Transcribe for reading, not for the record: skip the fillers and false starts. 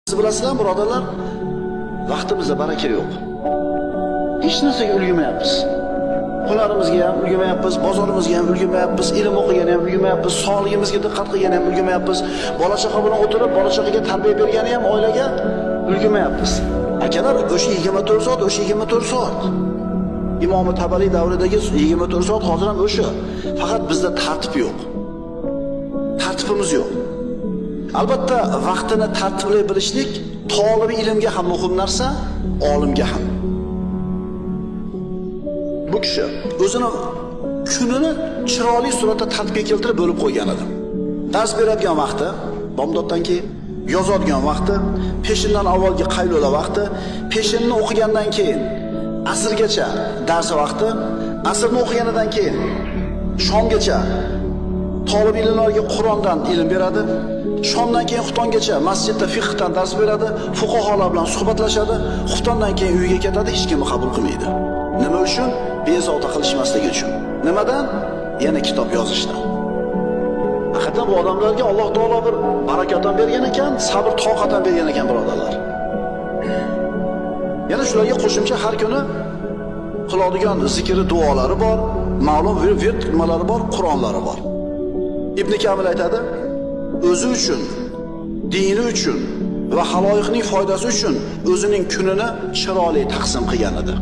Siz bilasizlar birodarlar, vaqtimizda baraka yo'q. Hech narsaga ulgurmayapmiz. Hunarimizga ham ulgurmayapmiz, bozorimizga ham ulgurmayapmiz, ilm o'qigani ham ulgurmayapmiz, sog'lig'imizga diqqat qilgani ham ulgurmayapmiz, bola chaqa bilan o'tirib, bola chaqaga tarbiya bergani ham oilaga ulgurmayapmiz. Akalar, o'sha 24 soat, o'sha 24 soat. Imom Tabariy davridagi 24 soat hozir ham o'sha. Faqat bizda tartib yo'q. Tartibimiz yo'q. Albatta, vaqtini tartiblay bilishlik tolib ilmga ham muhim narsa, olimga ham. Bu kishi o'zini kunini chiroyli suratda tartibga keltirib bo'lib qo'ygan edi. Dars beradigan vaqti, bomdoddan keyin, yozadigan vaqti, peshindan avvalgi qaylola vaqti, peshinni o'qigandan keyin asrgacha dars vaqti, asrni o'qiganidan keyin shomgacha tolib ilmlarga Qur'ondan ilm beradi. Shomdan keyin xuftongacha masjidda fiqhdan dars beradi, fuqaholar bilan suhbatlashadi, xuftondan keyin uyiga ketadi, hech kimni qabul qilmaydi. Nima uchun? Bezovta qilishmasligi uchun. Nimadan? Yana kitob yozishdan. Haqiqatan bu odamlarga Alloh taolo bir barakatdan bergan ekan, sabr, toqatdan bergan ekan, birodarlar. Yana shularga qo'shimcha har kuni qiladigan zikri, duolari bor, ma'lum wird nimalari bor, Qur'onlari bor. Ibn Kamil aytadi, o'zi uchun, dini uchun va haloyiqning foydasi uchun o'zining kunini chiroyli taqsim qilgan edi.